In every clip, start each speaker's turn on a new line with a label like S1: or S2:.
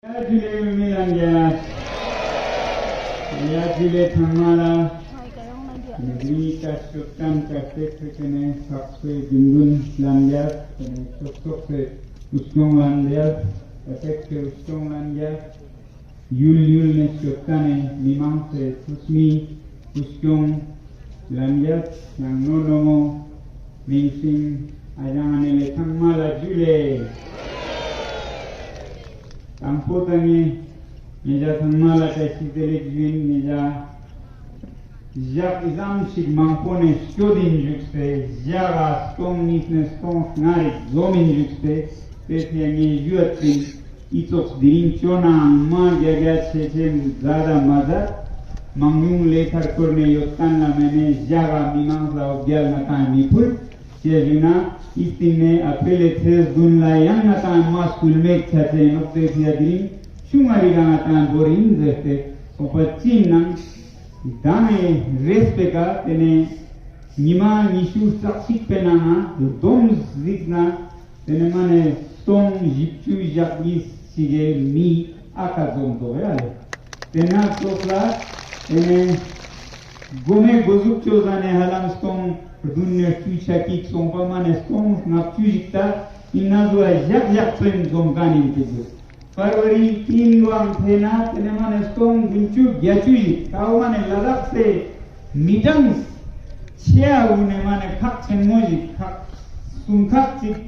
S1: Yajile Tamara Grika Shuktan Katekene Sakse Gungun Landias Sokse Uskong Landias Katekse Uskong Landias Yul ne Shuktane Mimangse Susmi Uskong Landias Yang Nonomo Mingsing Ayanganele Tamala Jule Ampotangi Meja Thamala Tashitelik Jin Meja Jak Izam Shik Mampone Skodin Jukste Jaga Stong Nisne Stong Snarik Zomin Jukste Pesne Me Juatrin Itoks Dirin Chona Ma Gagat Shechem Zada Mazat Mangyung Lekhar Korne Yotkanla Mene Jaga Mimangsa Objal Natan Mipur Chejuna Istine apele thes dunla yang natan maskul mek chate nokte siadrin shumari natan borin zeste opachin nang dane respeka tene nima nishu saksik penana dom zigna tene mane stong jipchu jakis sige mi akazon to reale tena sopla tene gome gozuk chozane halam stong Dunia cuaca kita sompa mana stong ngap cuaca ina dua jak plem zongkanin itu. Februari 3 wang thena tene mana stong guncu gyacui kau mana ladak se midang cia une mana khak chenmoji khak sungkhak cik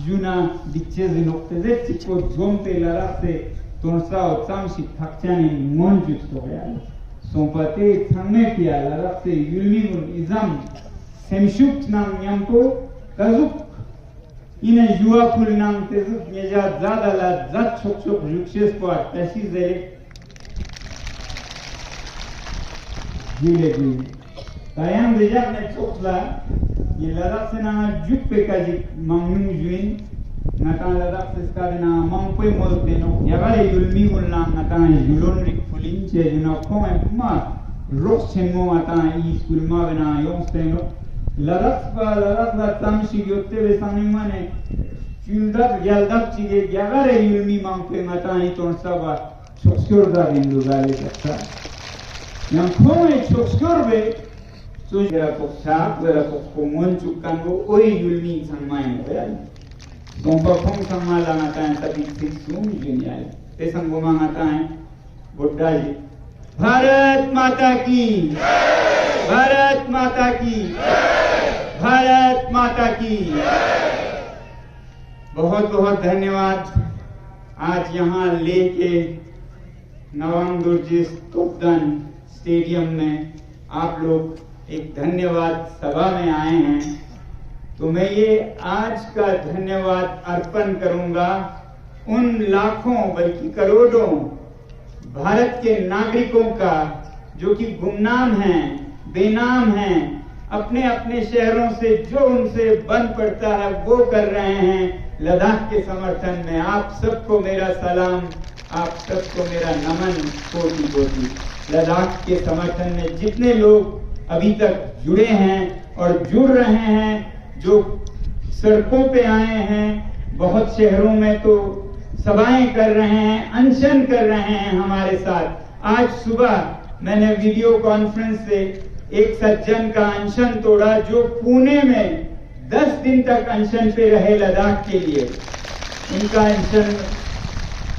S1: juna dikche zinokte ze cikko zomte ladak se tonsa otsamsi khak chani monjuk soya. Sompa te thangne pia ladak se yulmigun izam Semshuk nang nyampo kazuk ina jua pul nang tezuk meja zada la zat chok jukshes po tashi zele jule ji tayang rejak ne chokla ye ladak se na juk pe kaji mangyung juin nata ladak se ska na mangpoi mol teno yagale yulmi ul nang nata julon rik fulin che juna khome ma ros chenmo ata I school ma bena yong steno Larat tamshi yotte vesani mane chuldak yaldak chige yagare yulmi mangpe matani tonsaba chokskyorda indugale takta yang khome chokskyorbe so jera koksa jera kokkomon chukkango oi yulmi sangmai noyal sompa khom samala ngatain tapi sum genial tesangoma ngatain boddaji Bharat माता की भारत माता की भारत माता की बहुत बहुत धन्यवाद आज यहाँ लेके नवांगुर्जिस तोपदान स्टेडियम में आप लोग एक धन्यवाद सभा में आए हैं तो मैं ये आज का धन्यवाद अर्पण करूंगा उन लाखों बल्कि करोड़ों भारत के नागरिकों का जो कि गुमनाम हैं बेनाम हैं अपने अपने शहरों से जो उनसे बन पड़ता है वो कर रहे हैं लद्दाख के समर्थन में आप सबको मेरा सलाम आप सबको मेरा नमन कोटि कोटि लद्दाख के समर्थन में जितने लोग अभी तक जुड़े हैं और जुड़ रहे हैं जो सड़कों पे आए हैं बहुत शहरों में तो सभाएं कर रहे हैं अनशन कर रहे हैं हमारे साथ आज सुबह मैंने वीडियो कॉन्फ्रेंस से एक सज्जन का अनशन तोड़ा जो पुणे में 10 दिन तक अनशन पे रहे लद्दाख के लिए उनका अनशन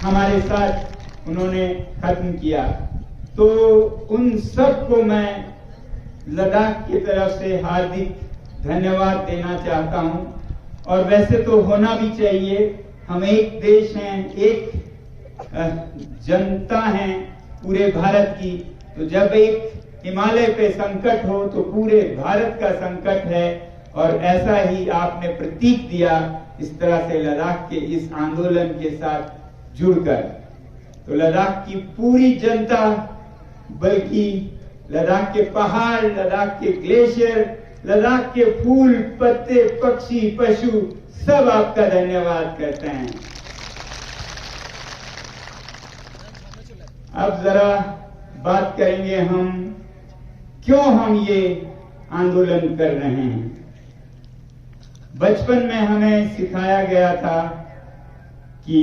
S1: हमारे साथ उन्होंने खत्म किया तो उन सब को मैं लद्दाख की तरफ से हार्दिक धन्यवाद देना चाहता हूं और वैसे तो होना भी चाहिए हम एक देश हैं एक जनता है पूरे भारत की तो जब एक हिमालय पे संकट हो तो पूरे भारत का संकट है और ऐसा ही आपने प्रतीक दिया इस तरह से लद्दाख के इस आंदोलन के साथ जुड़कर तो लद्दाख की पूरी जनता बल्कि लद्दाख के पहाड़ लद्दाख के ग्लेशियर लद्दाख के फूल पत्ते पक्षी पशु सब आपका धन्यवाद करते हैं अब जरा बात करेंगे हम क्यों हम ये आंदोलन कर रहे हैं बचपन में हमें सिखाया गया था कि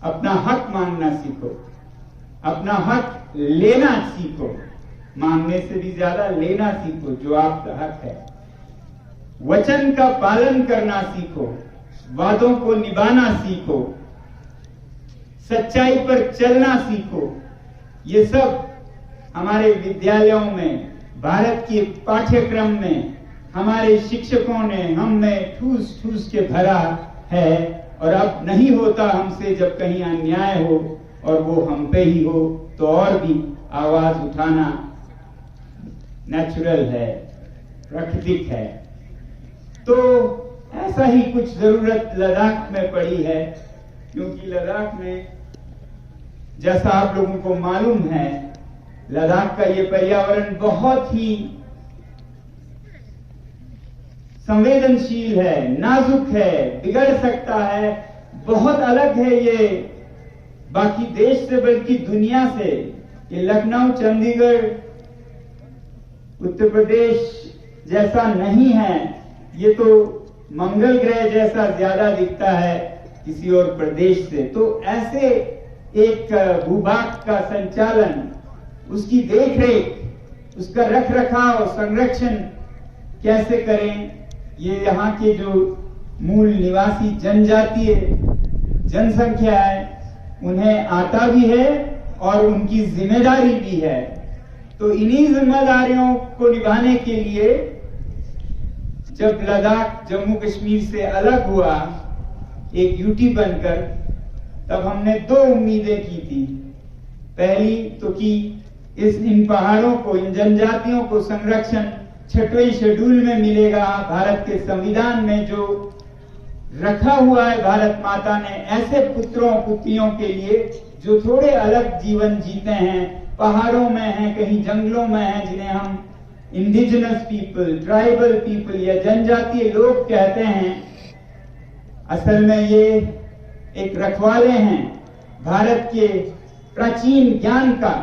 S1: अपना हक मांगना सीखो, अपना हक लेना सीखो, मांगने से भी ज्यादा लेना सीखो जो आपका हक है। वचन का पालन करना सीखो, वादों को निभाना सीखो, सच्चाई पर चलना सीखो। ये सब हमारे विद्यालयों में, भारत के पाठ्यक्रम में हमारे शिक्षकों ने हम में ठूस ठूस के भरा है। और अब नहीं होता हमसे जब कहीं अन्याय हो और वो हम पे ही हो तो और भी आवाज उठाना नेचुरल है, प्राकृतिक है। तो ऐसा ही कुछ जरूरत लद्दाख में पड़ी है, क्योंकि लद्दाख में जैसा आप लोगों को मालूम है, लद्दाख का ये पर्यावरण बहुत ही संवेदनशील है, नाजुक है, बिगड़ सकता है, बहुत अलग है ये बाकी देश से बल्कि दुनिया से। ये लखनऊ, चंडीगढ़, उत्तर प्रदेश जैसा नहीं है, ये तो मंगल ग्रह जैसा ज्यादा दिखता है किसी और प्रदेश से। तो ऐसे एक भूभाग का संचालन, उसकी देखरेख, उसका रख रखाव, संरक्षण कैसे करें, ये यहाँ के जो मूल निवासी जनजातीय जनसंख्या है उन्हें आता भी है और उनकी जिम्मेदारी भी है। तो इन्हीं जिम्मेदारियों को निभाने के लिए जब लद्दाख जम्मू कश्मीर से अलग हुआ एक यूटी बनकर, तब हमने दो उम्मीदें की थी। पहली तो कि इन पहाड़ों को, इन जनजातियों को संरक्षण 6वें शेड्यूल में मिलेगा। भारत के संविधान में जो रखा हुआ है भारत माता ने ऐसे पुत्रों पुत्रियों के लिए जो थोड़े अलग जीवन जीते हैं, पहाड़ों में हैं, कहीं जंगलों में हैं, जिन्हें हम इंडिजिनस पीपल, ट्राइबल पीपल या जनजातीय लोग कहते हैं। असल में ये एक रखवाले हैं भारत के प्राचीन ज्ञान का।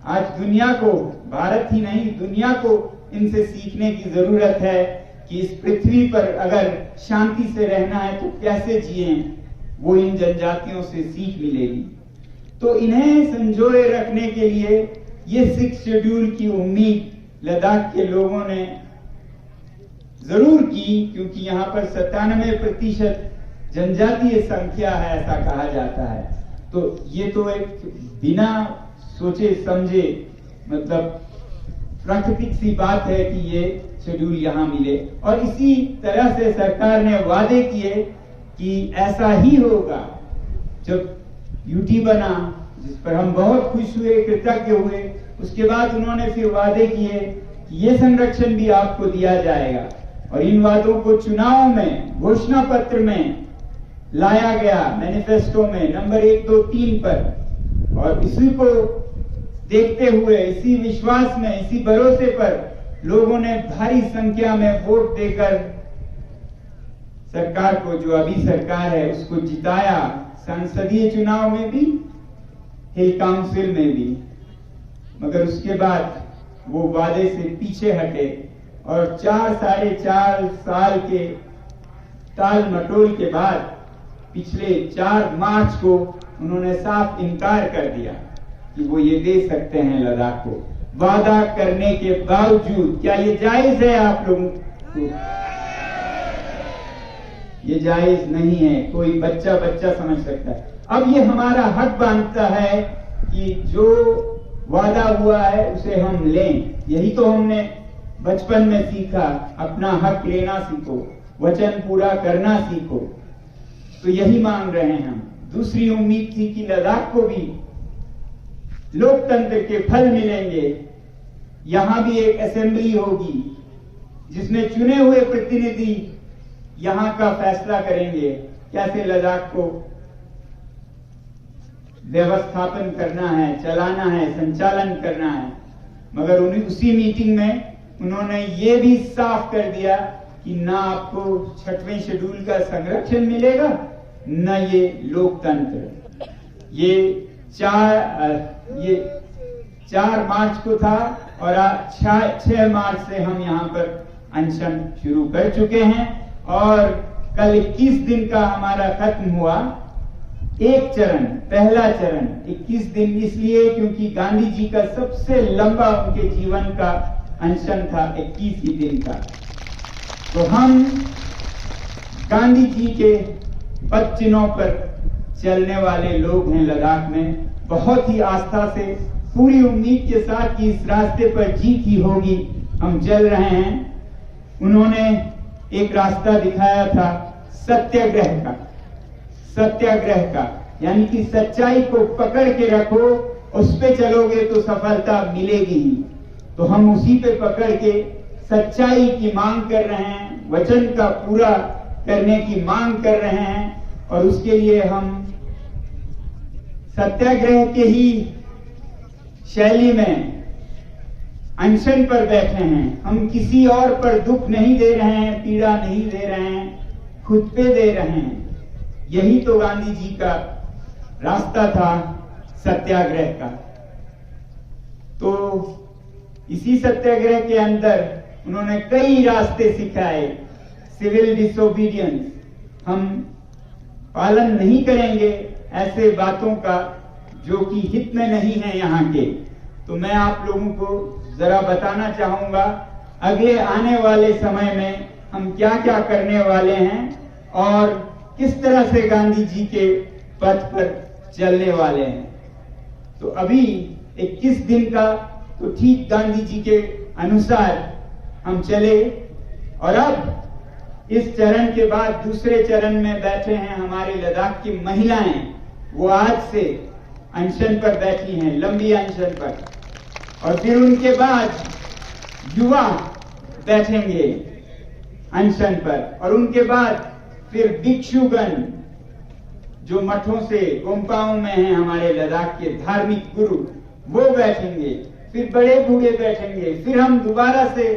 S1: आज दुनिया को, भारत ही नहीं दुनिया को इनसे सीखने की जरूरत है कि इस पृथ्वी पर अगर शांति से रहना है तो कैसे जिए, वो इन जनजातियों से सीख मिलेगी। तो इन्हें संजोए रखने के लिए ये 6 शेड्यूल की उम्मीद लद्दाख के लोगों ने जरूर की, क्योंकि यहाँ पर 97% जनजातीय संख्या है ऐसा कहा जाता है। तो ये तो एक बिना सोचे समझे मतलब प्राकृतिक सी बात है कि ये शेड्यूल यहाँ मिले। और इसी तरह से सरकार ने वादे किए कि ऐसा ही होगा। जब यूटी बना, जिस पर हम बहुत खुश हुए, कृतज्ञ हुए, उसके बाद उन्होंने फिर वादे किए कि ये संरक्षण भी आपको दिया जाएगा। और इन वादों को चुनाव में, घोषणा पत्र में लाया गया, मैनिफेस्टो में नंबर 1, 2, 3 पर। और इसी को देखते हुए, इसी विश्वास में, इसी भरोसे पर लोगों ने भारी संख्या में वोट देकर सरकार को, जो अभी सरकार है, उसको जिताया। संसदीय चुनाव में भी, हिल काउंसिल में भी। मगर उसके बाद वो वादे से पीछे हटे और 4-4.5 साल के टाल मटोल के बाद पिछले 4 मार्च को उन्होंने साफ इनकार कर दिया कि वो ये दे सकते हैं लद्दाख को। वादा करने के बावजूद क्या ये जायज है आप लोगों को? ये जायज नहीं है। कोई बच्चा समझ सकता है। अब ये हमारा हक बनता है कि जो वादा हुआ है उसे हम लें। यही तो हमने बचपन में सीखा, अपना हक लेना सीखो, वचन पूरा करना सीखो। तो यही मांग रहे हैं हम। दूसरी उम्मीद थी कि लद्दाख को भी लोकतंत्र के फल मिलेंगे। यहां भी एक असेंबली होगी जिसमें चुने हुए प्रतिनिधि यहां का फैसला करेंगे कैसे लद्दाख को व्यवस्थापन करना है, चलाना है, संचालन करना है। मगर उसी मीटिंग में उन्होंने ये भी साफ कर दिया कि ना आपको 6वें शेड्यूल का संरक्षण मिलेगा, न ये लोकतंत्र। ये 4 मार्च को था और 6 मार्च से हम यहाँ पर अनशन शुरू कर चुके हैं और कल 21 दिन का हमारा खत्म हुआ। एक चरण, पहला चरण 21 दिन इसलिए क्योंकि गांधी जी का सबसे लंबा उनके जीवन का अनशन था 21 ही दिन का। तो हम गांधी जी के पद चिन्हों पर चलने वाले लोग हैं लद्दाख में, बहुत ही आस्था से, पूरी उम्मीद के साथ कि इस रास्ते पर जीत ही होगी, हम चल रहे हैं। उन्होंने एक रास्ता दिखाया था सत्याग्रह का, सत्याग्रह का यानी कि सच्चाई को पकड़ के रखो, उस पे चलोगे तो सफलता मिलेगी ही। तो हम उसी पे पकड़ के सच्चाई की मांग कर रहे हैं, वचन का पूरा करने की मांग कर रहे हैं, और उसके लिए हम सत्याग्रह के ही शैली में अनशन पर बैठे हैं। हम किसी और पर दुख नहीं दे रहे हैं, पीड़ा नहीं दे रहे हैं, खुद पे दे रहे हैं। यही तो गांधी जी का रास्ता था सत्याग्रह का। तो इसी सत्याग्रह के अंदर उन्होंने कई रास्ते सिखाए। सिविल डिसोबीडियंस, हम पालन नहीं करेंगे ऐसे बातों का जो कि हित में नहीं है यहाँ के। तो मैं आप लोगों को जरा बताना चाहूंगा अगले आने वाले समय में हम क्या क्या करने वाले हैं और किस तरह से गांधी जी के पथ पर चलने वाले हैं। तो अभी 21 दिन का तो ठीक गांधी जी के अनुसार हम चले, और अब इस चरण के बाद दूसरे चरण में बैठे हैं हमारे लद्दाख की महिलाएं। वो आज से अनशन पर बैठी हैं, लंबी अनशन पर, और फिर उनके बाद युवा बैठेंगे अनशन पर, और उनके बाद फिर भिक्षुगण जो मठों से गोम्पाओं में हैं, हमारे लद्दाख के धार्मिक गुरु, वो बैठेंगे, फिर बड़े बूढ़े बैठेंगे, फिर हम दोबारा से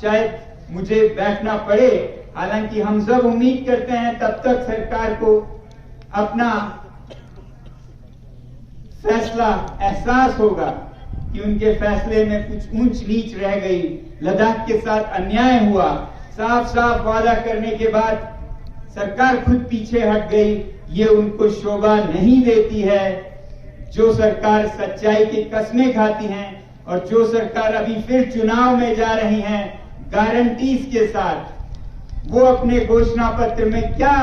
S1: शायद मुझे बैठना पड़े। हालांकि हम सब उम्मीद करते हैं तब तक सरकार को अपना फैसला एहसास होगा कि उनके फैसले में कुछ ऊंच नीच रह गई, लद्दाख के साथ अन्याय हुआ, साफ साफ वादा करने के बाद सरकार खुद पीछे हट गई, ये उनको शोभा नहीं देती है। जो सरकार सच्चाई की कस्में खाती हैं और जो सरकार अभी फिर चुनाव में जा रही हैं गारंटीज के साथ, वो अपने घोषणा पत्र में क्या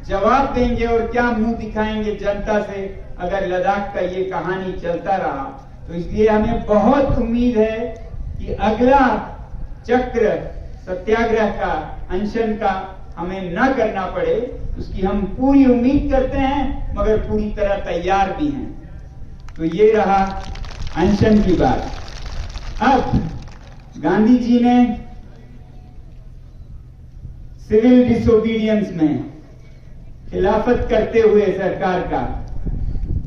S1: जवाब देंगे और क्या मुंह दिखाएंगे जनता से अगर लद्दाख का ये कहानी चलता रहा। तो इसलिए हमें बहुत उम्मीद है कि अगला चक्र सत्याग्रह का, अनशन का हमें न करना पड़े, उसकी हम पूरी उम्मीद करते हैं, मगर पूरी तरह तैयार भी हैं। तो ये रहा अनशन की बात। अब गांधी जी ने सिविल डिसोबीडियंस में खिलाफत करते हुए सरकार का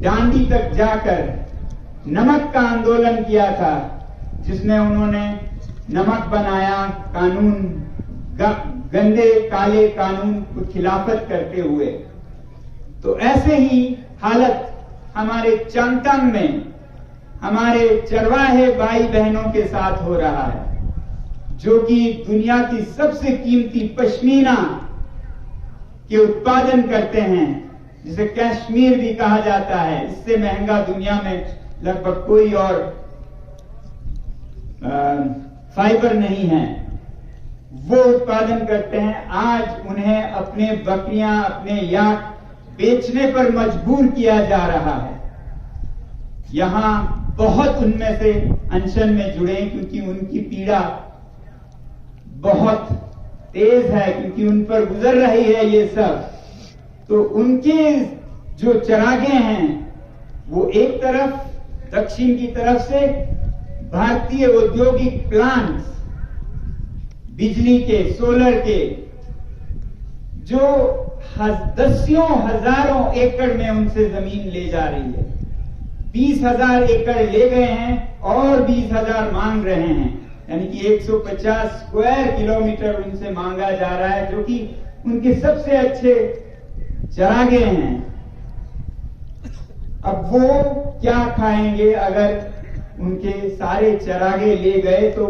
S1: डांडी तक जाकर नमक का आंदोलन किया था, जिसमें उन्होंने नमक बनाया कानून, गंदे काले कानून को खिलाफत करते हुए। तो ऐसे ही हालत हमारे चांगतांग में हमारे चरवाहे भाई बहनों के साथ हो रहा है, जो कि दुनिया की सबसे कीमती पश्मीना के उत्पादन करते हैं, जिसे कश्मीर भी कहा जाता है। इससे महंगा दुनिया में लगभग कोई और फाइबर नहीं है, वो उत्पादन करते हैं। आज उन्हें अपने बकरियां, अपने याक बेचने पर मजबूर किया जा रहा है। यहां बहुत उनमें से अनशन में जुड़े, क्योंकि उनकी पीड़ा बहुत तेज है, क्योंकि उन पर गुजर रही है ये सब। तो उनके जो चरागे हैं वो एक तरफ दक्षिण की तरफ से भारतीय औद्योगिक प्लांट्स, बिजली के, सोलर के, जो दसियों हजारों एकड़ में उनसे जमीन ले जा रही है। 20,000 एकड़ ले गए हैं और 20,000 मांग रहे हैं, यानी कि 150 स्क्वायर किलोमीटर उनसे मांगा जा रहा है, जो कि उनके सबसे अच्छे चरागे हैं। अब वो क्या खाएंगे अगर उनके सारे चरागे ले गए? तो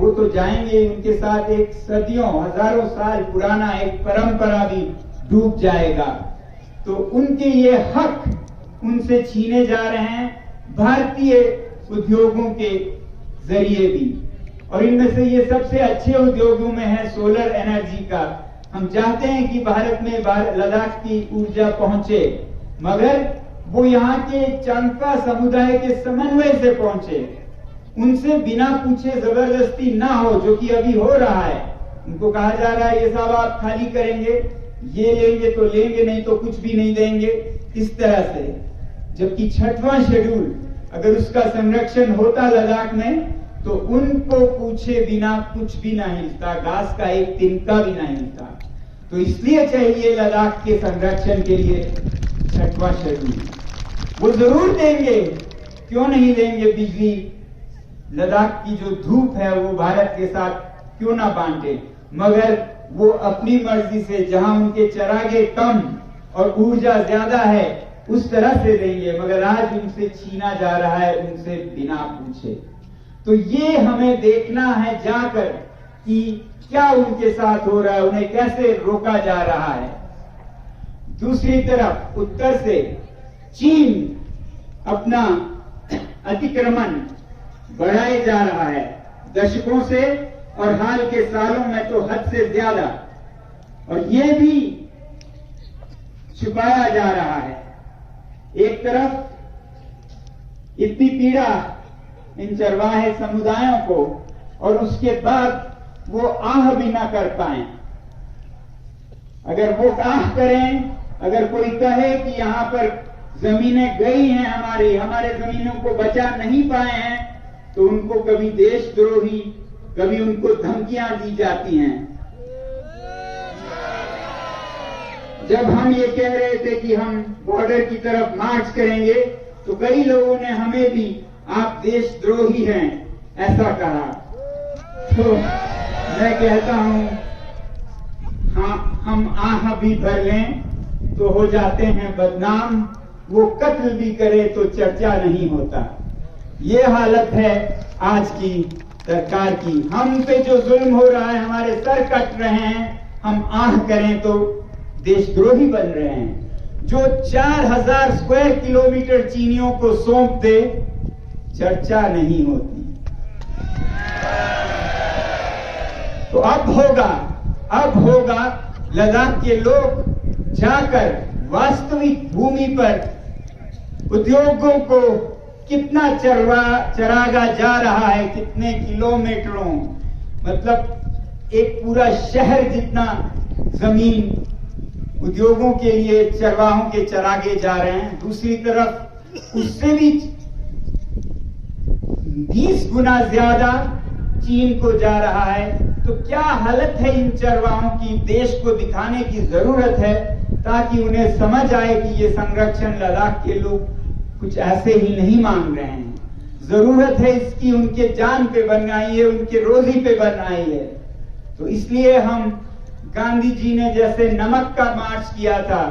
S1: वो तो जाएंगे, उनके साथ एक सदियों, हजारों साल पुराना एक परंपरा भी डूब जाएगा। तो उनके ये हक उनसे छीने जा रहे हैं भारतीय उद्योगों के जरिए भी। और इनमें से ये सबसे अच्छे उद्योगों में है सोलर एनर्जी का। हम चाहते हैं कि भारत में लद्दाख की ऊर्जा पहुंचे, मगर वो यहाँ के चांगपा समुदाय के समन्वय से पहुंचे, उनसे बिना पूछे जबरदस्ती ना हो, जो कि अभी हो रहा है। उनको कहा जा रहा है ये सब आप खाली करेंगे, ये लेंगे तो लेंगे, नहीं तो कुछ भी नहीं देंगे, इस तरह से। जबकि 6वां शेड्यूल अगर उसका संरक्षण होता लद्दाख में तो उनको पूछे बिना कुछ भी ना हिलता, घास का एक तिनका भी ना हिलता। तो इसलिए चाहिए लद्दाख के संरक्षण के लिए 6वां शेड्यूल। वो जरूर देंगे, क्यों नहीं देंगे बिजली। लद्दाख की जो धूप है वो भारत के साथ क्यों ना बांटे, मगर वो अपनी मर्जी से, जहां उनके चरागे कम और ऊर्जा ज्यादा है उस तरह से देंगे, मगर आज उनसे छीना जा रहा है, उनसे बिना पूछे। तो ये हमें देखना है जाकर कि क्या उनके साथ हो रहा है, उन्हें कैसे रोका जा रहा है। दूसरी तरफ उत्तर से चीन अपना अतिक्रमण बढ़ाए जा रहा है दशकों से, और हाल के सालों में तो हद से ज्यादा, और ये भी छुपाया जा रहा है। एक तरफ इतनी पीड़ा इन चरवाहे समुदायों को, और उसके बाद वो आह भी ना कर पाए। अगर वो आह करें, अगर कोई कहे कि यहां पर जमीनें गई हैं हमारे जमीनों को बचा नहीं पाए हैं, तो उनको कभी देशद्रोही, कभी उनको धमकियां दी जाती हैं। जब हम ये कह रहे थे कि हम बॉर्डर की तरफ मार्च करेंगे, तो कई लोगों ने हमें भी आप देशद्रोही हैं ऐसा कहा। तो मैं कहता हूं, हाँ, हम आह भी भर लें तो हो जाते हैं बदनाम, वो कत्ल भी करे तो चर्चा नहीं होता। ये हालत है आज की सरकार की। हम पे जो जुल्म हो रहा है, हमारे सर कट रहे हैं, हम आह करें तो देशद्रोही बन रहे हैं। जो 4000 स्क्वायर किलोमीटर चीनियों को सौंप दे, चर्चा नहीं होती। तो अब होगा लद्दाख के लोग जाकर वास्तविक भूमि पर उद्योगों को कितना चरागा जा रहा है, कितने किलोमीटरों, मतलब एक पूरा शहर जितना जमीन उद्योगों के लिए चरवाहों के चरागे जा रहे हैं। दूसरी तरफ उससे भी 20 गुना ज्यादा चीन को जा रहा है। तो क्या हालत है इन चरवाहों की, देश को दिखाने की जरूरत है, ताकि उन्हें समझ आए कि ये संरक्षण लद्दाख के लोग कुछ ऐसे ही नहीं मांग रहे हैं। जरूरत है इसकी, उनके जान पे बनाई है, उनके रोजी पे बनाई है। तो इसलिए हम गांधी जी ने जैसे नमक का मार्च किया था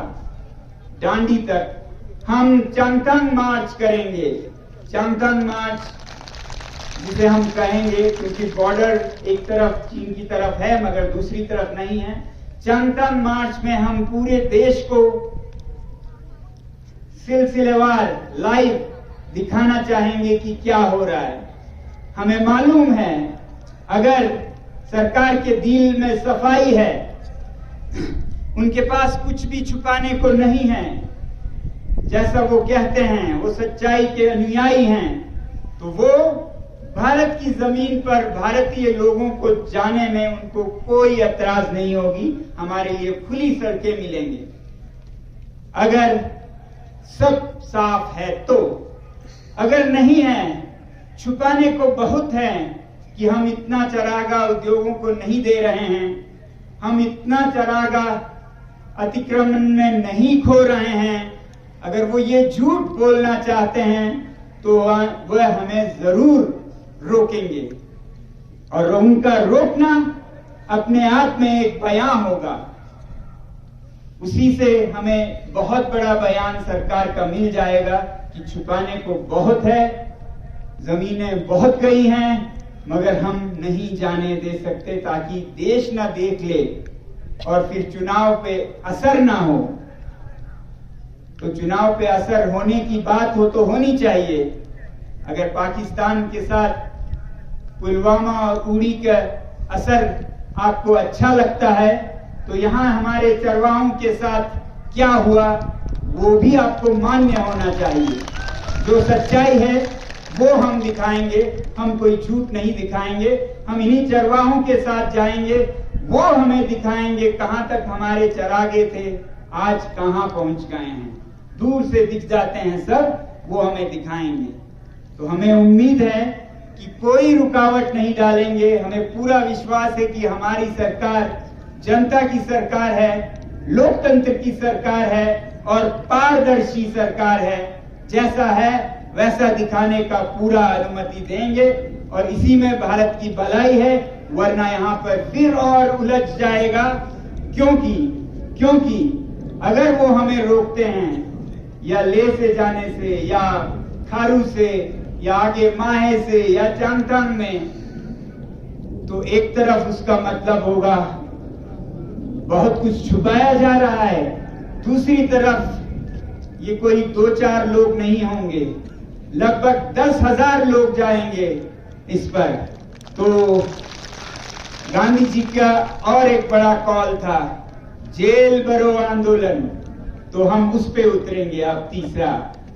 S1: डांडी तक, हम चांगथंग मार्च करेंगे। चांगथंग मार्च जिसे हम कहेंगे, क्योंकि बॉर्डर एक तरफ चीन की तरफ है मगर दूसरी तरफ नहीं है। चांगथंग मार्च में हम पूरे देश को सिलसिलेवार लाइव दिखाना चाहेंगे कि क्या हो रहा है। हमें मालूम है अगर सरकार के दिल में सफाई है, उनके पास कुछ भी छुपाने को नहीं है, जैसा वो कहते हैं, वो सच्चाई के अनुयायी हैं, तो वो भारत की जमीन पर भारतीय लोगों को जाने में उनको कोई एतराज नहीं होगी। हमारे लिए खुली सड़कें मिलेंगे अगर सब साफ है तो। अगर नहीं है, छुपाने को बहुत है कि हम इतना चरागा उद्योगों को नहीं दे रहे हैं, हम इतना चरागा अतिक्रमण में नहीं खो रहे हैं। अगर वो ये झूठ बोलना चाहते हैं तो वह हमें जरूर रोकेंगे, और उनका रोकना अपने आप में एक बयान होगा। उसी से हमें बहुत बड़ा बयान सरकार का मिल जाएगा कि छुपाने को बहुत है, जमीनें बहुत गई हैं, मगर हम नहीं जाने दे सकते, ताकि देश ना देख ले और फिर चुनाव पे असर ना हो। तो चुनाव पे असर होने की बात हो तो होनी चाहिए। अगर पाकिस्तान के साथ पुलवामा और उड़ी का असर आपको अच्छा लगता है तो यहाँ हमारे चरवाहों के साथ क्या हुआ वो भी आपको मान्य होना चाहिए। जो सच्चाई है वो हम दिखाएंगे, हम कोई झूठ नहीं दिखाएंगे। हम इन्हीं चरवाहों के साथ जाएंगे, वो हमें दिखाएंगे कहां तक हमारे चरागे थे, आज कहां पहुंच गए हैं। दूर से दिख जाते हैं सब, वो हमें दिखाएंगे। तो हमें उम्मीद है कि कोई रुकावट नहीं डालेंगे। हमें पूरा विश्वास है कि हमारी सरकार जनता की सरकार है, लोकतंत्र की सरकार है और पारदर्शी सरकार है। जैसा है वैसा दिखाने का पूरा अनुमति देंगे और इसी में भारत की भलाई है, वरना यहाँ पर फिर और उलझ जाएगा। क्योंकि अगर वो हमें रोकते हैं या ले से जाने से या खारू से या आगे माहे से या चांगथांग में, तो एक तरफ उसका मतलब होगा बहुत कुछ छुपाया जा रहा है, दूसरी तरफ ये कोई 2-4 लोग नहीं होंगे, लगभग 10,000 लोग जाएंगे इस पर। तो गांधी जी का और एक बड़ा कॉल था, जेल भरो आंदोलन, तो हम उस पे उतरेंगे। अब तीसरा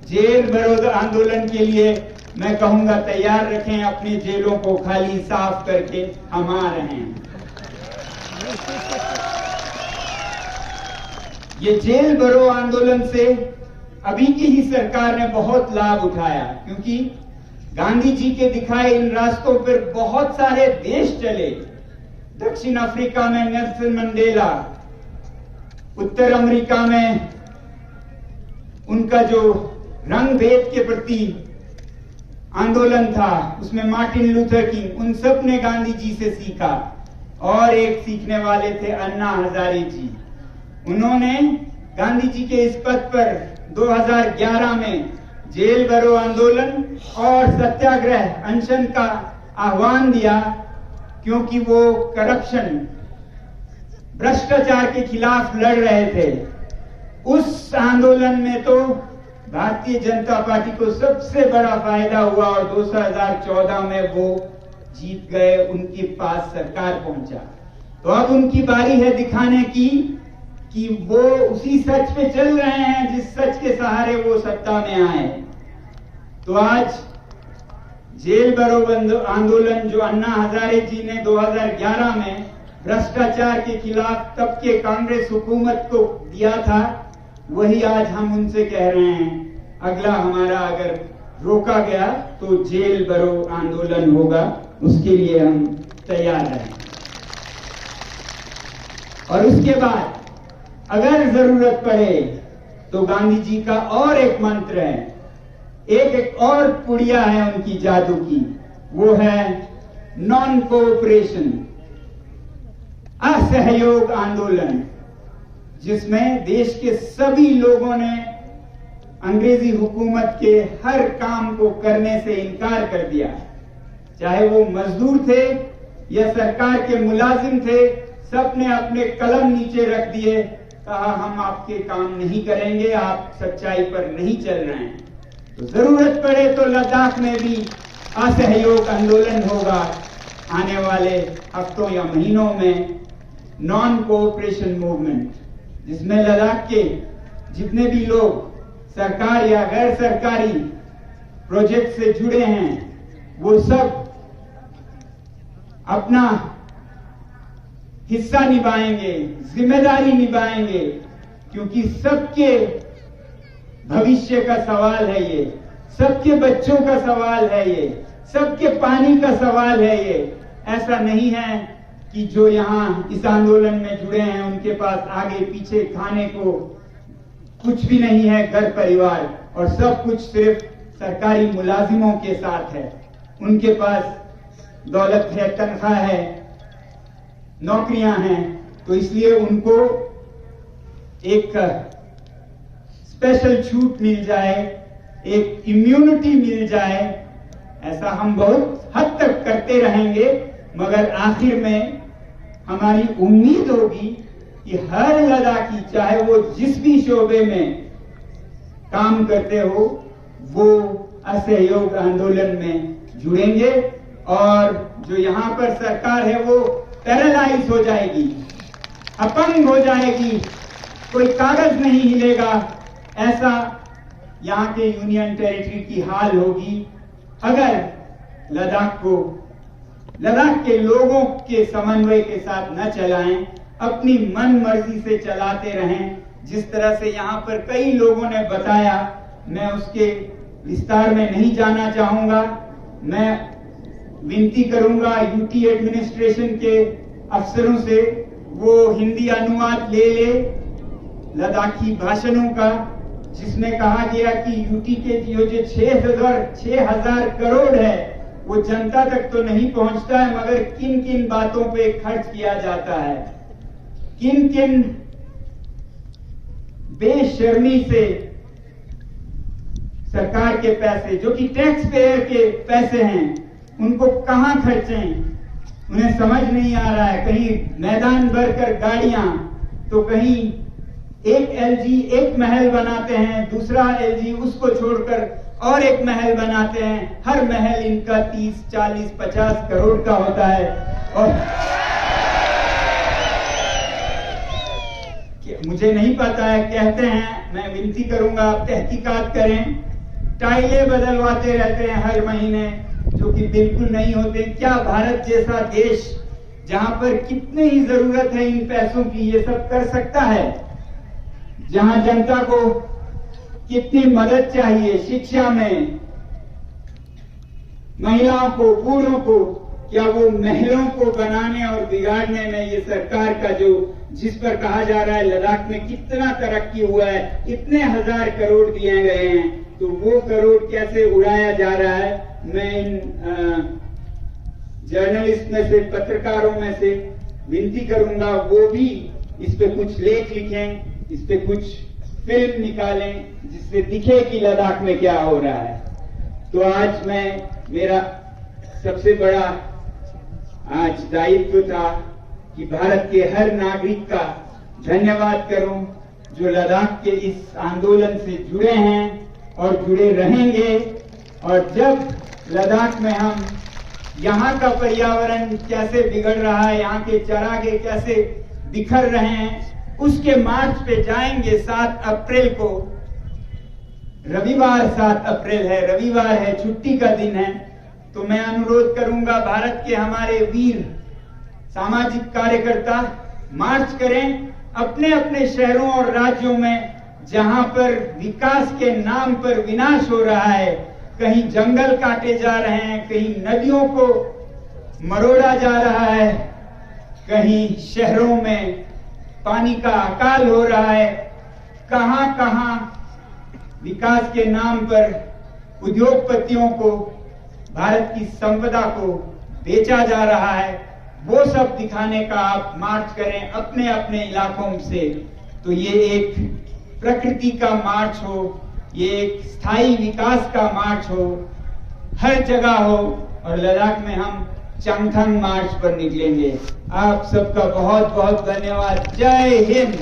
S1: जेल भरो आंदोलन के लिए मैं कहूंगा तैयार रखें अपनी जेलों को खाली साफ करके, हम आ रहे हैं। ये जेल भरो आंदोलन से अभी की ही सरकार ने बहुत लाभ उठाया, क्योंकि गांधी जी के दिखाए इन रास्तों पर बहुत सारे देश चले। दक्षिण अफ्रीका में नेल्सन मंडेला, उत्तर अमेरिका में उनका जो रंग भेद के प्रति आंदोलन था उसमें मार्टिन लूथर किंग, उन सब ने गांधी जी से सीखा। और एक सीखने वाले थे अन्ना हजारे जी। उन्होंने गांधी जी के इस पद पर 2011 में जेल भरो आंदोलन और सत्याग्रह अनशन का आह्वान दिया, क्योंकि वो करप्शन, भ्रष्टाचार के खिलाफ लड़ रहे थे। उस आंदोलन में तो भारतीय जनता पार्टी को सबसे बड़ा फायदा हुआ और 2014 में वो जीत गए, उनके पास सरकार पहुंचा। तो अब उनकी बारी है दिखाने की कि वो उसी सच पे चल रहे हैं जिस सच के सहारे वो सत्ता में आए। तो आज जेल भरो आंदोलन जो अन्ना हजारे जी ने 2011 में भ्रष्टाचार के खिलाफ तब के कांग्रेस हुकूमत को दिया था, वही आज हम उनसे कह रहे हैं। अगला हमारा अगर रोका गया तो जेल भरो आंदोलन होगा, उसके लिए हम तैयार हैं। और उसके बाद अगर जरूरत पड़े तो गांधी जी का और एक मंत्र है, एक और पुड़िया है उनकी जादू की, वो है नॉन कोऑपरेशन, असहयोग आंदोलन, जिसमें देश के सभी लोगों ने अंग्रेजी हुकूमत के हर काम को करने से इनकार कर दिया। चाहे वो मजदूर थे या सरकार के मुलाजिम थे, सबने अपने कलम नीचे रख दिए, कहा हम आपके काम नहीं करेंगे, आप सच्चाई पर नहीं चल रहे हैं। तो जरूरत पड़े तो लद्दाख में भी असहयोग आंदोलन होगा आने वाले हफ्तों या महीनों में, नॉन कोऑपरेशन मूवमेंट, जिसमें लद्दाख के जितने भी लोग सरकार या गैर सरकारी प्रोजेक्ट से जुड़े हैं वो सब अपना हिस्सा निभाएंगे, जिम्मेदारी निभाएंगे, क्योंकि सबके भविष्य का सवाल है ये, सबके बच्चों का सवाल है ये, सबके पानी का सवाल है ये। ऐसा नहीं है कि जो यहाँ इस आंदोलन में जुड़े हैं उनके पास आगे पीछे खाने को कुछ भी नहीं है, घर परिवार, और सब कुछ सिर्फ सरकारी मुलाजिमों के साथ है। उनके पास दौलत है, तनख्वाह है, नौकरियां हैं, तो इसलिए उनको एक स्पेशल छूट मिल जाए, एक इम्यूनिटी मिल जाए। ऐसा हम बहुत हद तक करते रहेंगे, मगर आखिर में हमारी उम्मीद होगी कि हर लद्दाखी, चाहे वो जिस भी शोबे में काम करते हो वो असहयोग आंदोलन में जुड़ेंगे और जो यहाँ पर सरकार है वो पैरालाइज हो जाएगी, अपंग हो जाएगी, कोई कागज नहीं हिलेगा, ऐसा यहाँ के यूनियन टेरिटरी की हाल होगी अगर लद्दाख के लोगों के समन्वय के साथ न चलाएं, अपनी मन मर्जी से चलाते रहें। जिस तरह से यहाँ पर कई लोगों ने बताया, मैं उसके विस्तार में नहीं जाना चाहूंगा। मैं विनती करूंगा यूटी एडमिनिस्ट्रेशन के अफसरों से वो हिंदी अनुवाद ले लद्दाखी भाषणों का, जिसमें कहा गया कि यूटी के जो 6,000 करोड़ है वो जनता तक तो नहीं पहुंचता है, मगर किन किन बातों पे खर्च किया जाता है, किन किन बेशर्मी से सरकार के पैसे जो कि टैक्स पेयर के पैसे हैं उनको कहां खर्चें, उन्हें समझ नहीं आ रहा है। कहीं मैदान भरकर गाड़ियां, तो कहीं एक एलजी एक महल बनाते हैं, दूसरा एलजी उसको छोड़कर और एक महल बनाते हैं। हर महल इनका 30, 40, 50 करोड़ का होता है। और मुझे नहीं पता है, कहते हैं, मैं विनती करूंगा आप तहकीकात करें, टाइलें बदलवाते रहते हैं हर महीने, जो कि बिल्कुल नहीं होते। क्या भारत जैसा देश जहां पर कितनी ही जरूरत है इन पैसों की, ये सब कर सकता है? जहां जनता को कितनी मदद चाहिए शिक्षा में, महिलाओं को, बूढ़ों को, क्या वो महलों को बनाने और बिगाड़ने में ये सरकार का जो जिस पर कहा जा रहा है लद्दाख में कितना तरक्की हुआ है, इतने 1000 करोड़ दिए गए हैं, तो वो करोड़ कैसे उड़ाया जा रहा है? मैं इन जर्नलिस्ट में से, पत्रकारों में से विनती करूंगा वो भी इस पे कुछ लेख लिखें, इस पे कुछ फिल्म निकालें, जिससे दिखे कि लद्दाख में क्या हो रहा है। तो आज मेरा सबसे बड़ा आज दायित्व था कि भारत के हर नागरिक का धन्यवाद करूं जो लद्दाख के इस आंदोलन से जुड़े हैं और जुड़े रहेंगे। और जब लद्दाख में हम यहाँ का पर्यावरण कैसे बिगड़ रहा है, यहाँ के चरागे कैसे बिखर रहे हैं, उसके मार्च पे जाएंगे 7 अप्रैल को। रविवार 7 अप्रैल है, रविवार है, छुट्टी का दिन है। तो मैं अनुरोध करूंगा भारत के हमारे वीर सामाजिक कार्यकर्ता मार्च करें अपने अपने शहरों और राज्यों में, जहां पर विकास के नाम पर विनाश हो रहा है। कहीं जंगल काटे जा रहे हैं, कहीं नदियों को मरोड़ा जा रहा है, कहीं शहरों में पानी का अकाल हो रहा है। कहां कहां विकास के नाम पर उद्योगपतियों को, भारत की संपदा को बेचा जा रहा है, वो सब दिखाने का आप मार्च करें अपने अपने इलाकों से। तो ये एक प्रकृति का मार्च हो, ये एक स्थायी विकास का मार्च हो, हर जगह हो। और लद्दाख में हम चंगथंग मार्च पर निकलेंगे। आप सबका बहुत बहुत धन्यवाद। जय हिंद।